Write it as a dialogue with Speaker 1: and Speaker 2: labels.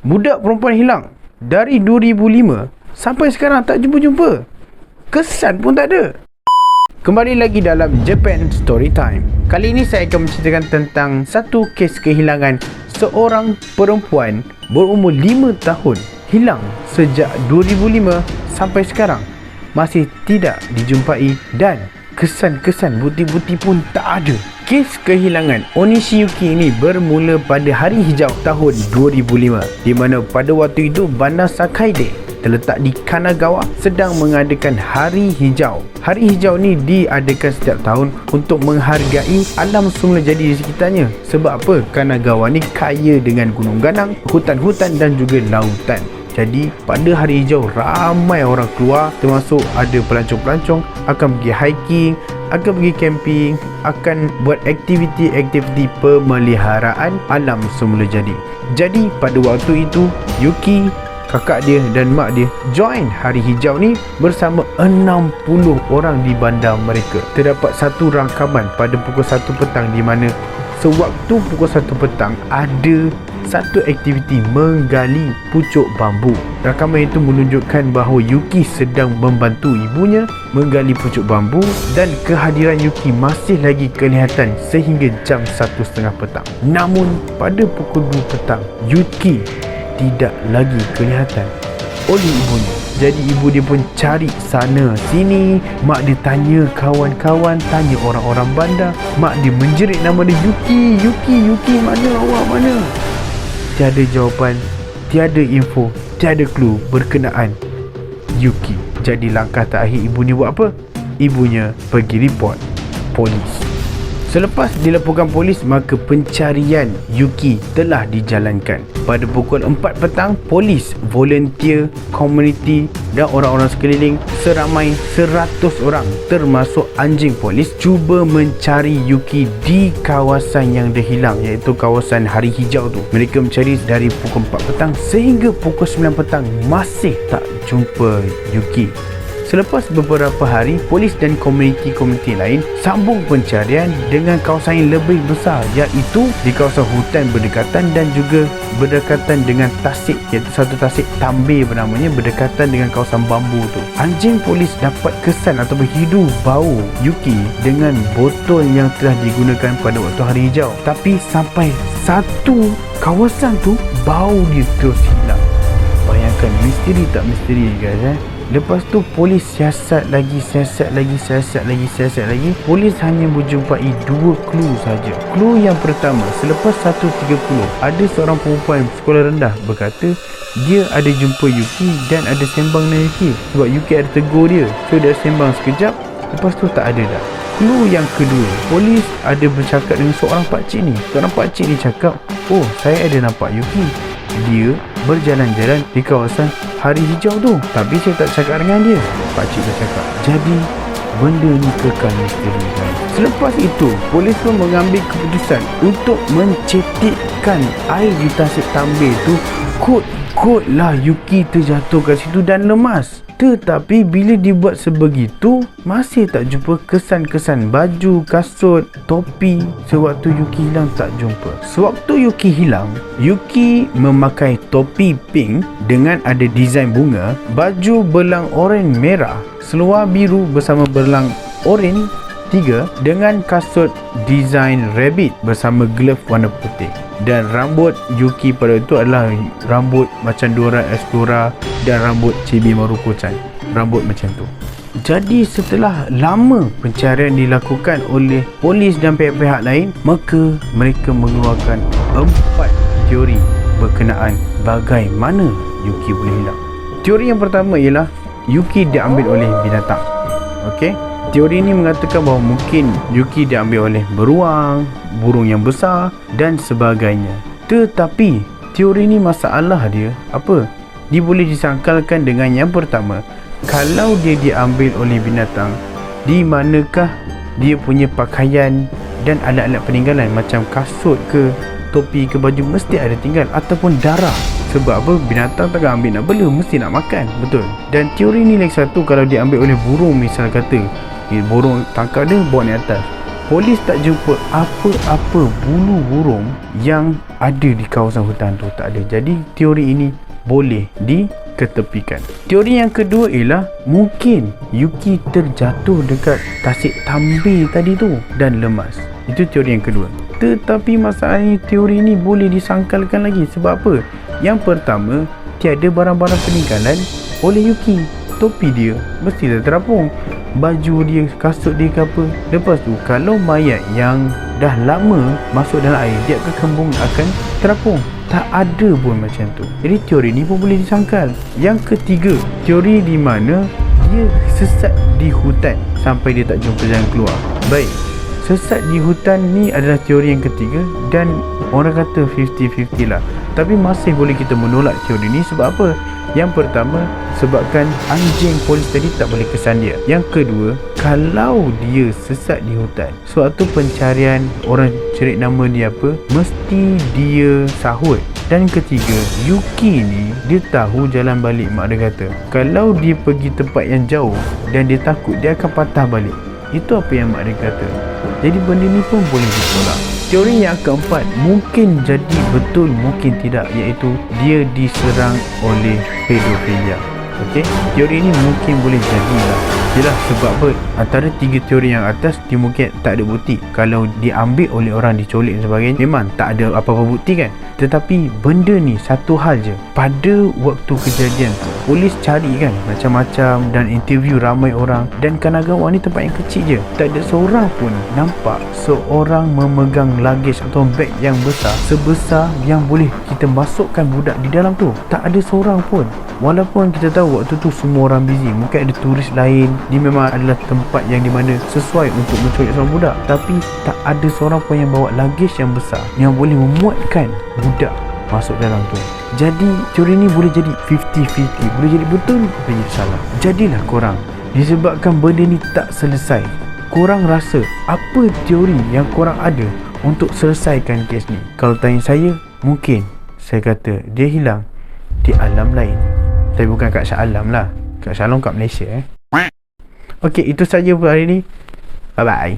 Speaker 1: Budak perempuan hilang dari 2005 sampai sekarang tak jumpa-jumpa. Kesan pun tak ada. Kembali lagi dalam Japan Story Time. Kali ini saya akan menceritakan tentang satu kes kehilangan seorang perempuan berumur 5 tahun hilang sejak 2005 sampai sekarang. Masih tidak dijumpai dan kesan-kesan bukti-bukti pun tak ada. Kes kehilangan Onishi Yuki ini bermula pada hari hijau tahun 2005, di mana pada waktu itu Bandar Sakaide terletak di Kanagawa sedang mengadakan Hari Hijau. Hari Hijau ni diadakan setiap tahun untuk menghargai alam semula jadi di sekitarnya. Sebab apa? Kanagawa ni kaya dengan gunung ganang, hutan-hutan dan juga lautan. Jadi pada hari hijau ramai orang keluar, termasuk ada pelancong-pelancong akan pergi hiking, akan pergi camping, akan buat aktiviti-aktiviti pemeliharaan alam semula jadi. Jadi pada waktu itu Yuki, kakak dia dan mak dia join hari hijau ni bersama 60 orang di bandar mereka. Terdapat satu rakaman pada pukul 1 petang di mana sewaktu pukul 1 petang ada satu aktiviti menggali pucuk bambu. Rakaman itu menunjukkan bahawa Yuki sedang membantu ibunya menggali pucuk bambu dan kehadiran Yuki masih lagi kelihatan sehingga jam 1:30 petang. Namun pada pukul 2 petang Yuki tidak lagi kelihatan oleh ibunya. Jadi ibu dia pun cari sana sini. Mak dia tanya kawan-kawan, tanya orang-orang bandar. Mak dia menjerit nama dia, Yuki, mana awak, mana? Tiada jawapan, tiada info, tiada clue berkenaan Yuki. Jadi langkah terakhir ibu ni buat apa? Ibunya pergi report polis. Selepas dilaporkan polis, maka pencarian Yuki telah dijalankan. Pada pukul 4 petang, polis, volunteer, komuniti dan orang-orang sekeliling seramai 100 orang termasuk anjing polis cuba mencari Yuki di kawasan yang dia hilang, iaitu kawasan hari hijau tu. Mereka mencari dari pukul 4 petang sehingga pukul 9 petang masih tak jumpa Yuki. Selepas beberapa hari, polis dan komuniti-komuniti lain sambung pencarian dengan kawasan yang lebih besar, iaitu di kawasan hutan berdekatan dan juga berdekatan dengan tasik, iaitu satu tasik tambir bernamanya, berdekatan dengan kawasan bambu tu. Anjing polis dapat kesan atau berhidu bau Yuki dengan botol yang telah digunakan pada waktu hari hijau. Tapi sampai satu kawasan tu, bau dia terus hilang. Bayangkan misteri tak misteri guys. Lepas tu polis siasat lagi. Polis hanya menjumpai 2 clue saja. Clue yang pertama, selepas 1.30 ada seorang perempuan sekolah rendah berkata dia ada jumpa Yuki dan ada sembang dengan Yuki. Sebab Yuki ada tegur dia, so dia sembang sekejap, lepas tu tak ada dah. Clue yang kedua, polis ada bercakap dengan seorang pakcik ni. Seorang pakcik ni cakap, oh saya ada nampak Yuki, dia berjalan-jalan di kawasan hari hijau tu, tapi saya tak cakap dengan dia. Pakcik dah cakap. Jadi benda ni kekal misteri kan. Selepas itu polis pun mengambil keputusan untuk mencetikkan air di tasik tambir tu. Kot lah Yuki terjatuh kat situ dan lemas. Tetapi bila dibuat sebegitu, masih tak jumpa kesan-kesan baju, kasut, topi. Sewaktu Yuki hilang tak jumpa. Sewaktu Yuki hilang, Yuki memakai topi pink dengan ada desain bunga, baju belang oranye merah, seluar biru bersama belang oranye 3 dengan kasut desain rabbit bersama glove warna putih. Dan rambut Yuki pada itu adalah rambut macam Dora Explorer dan rambut Chibi Maruko-chan. Rambut macam tu. Jadi setelah lama pencarian dilakukan oleh polis dan pihak-pihak lain, maka mereka mengeluarkan 4 teori berkenaan bagaimana Yuki boleh hilang. Teori yang pertama ialah Yuki diambil oleh binatang. Okey? Teori ini mengatakan bahawa mungkin Yuki diambil oleh beruang, burung yang besar dan sebagainya. Tetapi teori ini masalah dia apa? Dia boleh disangkalkan dengan yang pertama, kalau dia diambil oleh binatang, di manakah dia punya pakaian dan alat-alat peninggalan macam kasut ke, topi ke, baju mesti ada tinggal ataupun darah. Sebab apa? Binatang takkan ambil nak bela, mesti nak makan, betul. Dan teori ni lagi satu, kalau diambil oleh burung misal kata, burung tangkap dia bawa naik atas, Polis tak jumpa apa-apa bulu burung yang ada di kawasan hutan tu, tak ada. Jadi teori ini boleh diketepikan. Teori yang kedua ialah mungkin Yuki terjatuh dekat tasik tambir tadi tu dan lemas. Itu teori yang kedua. Tetapi masalahnya teori ini boleh disangkalkan lagi. Sebab apa? Yang pertama, tiada barang-barang peninggalan oleh Yuki. Topi dia mesti dah terapung, baju dia, kasut dia ke apa. Lepas tu kalau mayat yang dah lama masuk dalam air, dia akan terapung. Tak ada pun macam tu. Jadi teori ni pun boleh disangkal. Yang ketiga, teori di mana dia sesat di hutan sampai dia tak jumpa jalan keluar. Baik, sesat di hutan ni adalah teori yang ketiga dan orang kata 50-50 lah. Tapi masih boleh kita menolak teori ni. Sebab apa? Yang pertama, sebabkan anjing polis tadi tak boleh kesan dia. Yang kedua, kalau dia sesat di hutan, suatu pencarian, orang cerit nama dia apa, mesti dia sahut. Dan ketiga, Yuki ni dia tahu jalan balik. Mak dia kata kalau dia pergi tempat yang jauh dan dia takut, dia akan patah balik. Itu apa yang mak dia kata. Jadi benda ni pun boleh ditolak. Teori yang keempat mungkin jadi betul, mungkin tidak, iaitu dia diserang oleh pedofilia. Okey, teori ini mungkin boleh jadilah. Yelah, sebab apa? Antara tiga teori yang atas, dia mungkin tak ada bukti. Kalau diambil oleh orang, dicolik dan sebagainya, memang tak ada apa-apa bukti kan. Tetapi benda ni satu hal je. Pada waktu kejadian tu, polis cari kan macam-macam dan interview ramai orang. Dan Kanagawa ni tempat yang kecil je, tak ada seorang pun nampak seorang memegang luggage atau beg yang besar sebesar yang boleh kita masukkan budak di dalam tu. Tak ada seorang pun. Walaupun kita tahu waktu tu semua orang busy, mungkin ada turis lain, dia memang adalah tempat yang dimana sesuai untuk menculik seorang budak, tapi tak ada seorang pun yang bawa luggage yang besar yang boleh memuatkan budak masuk dalam tu. Jadi teori ni boleh jadi 50-50, boleh jadi betul, boleh jadi salah. Jadilah korang, disebabkan benda ni tak selesai, korang rasa apa teori yang korang ada untuk selesaikan kes ni? Kalau tanya saya, mungkin saya kata dia hilang di alam lain. Tapi bukan kat Shah Alam lah. Kat Shah Alam kat Malaysia Okey, itu saja untuk hari ni. Bye bye.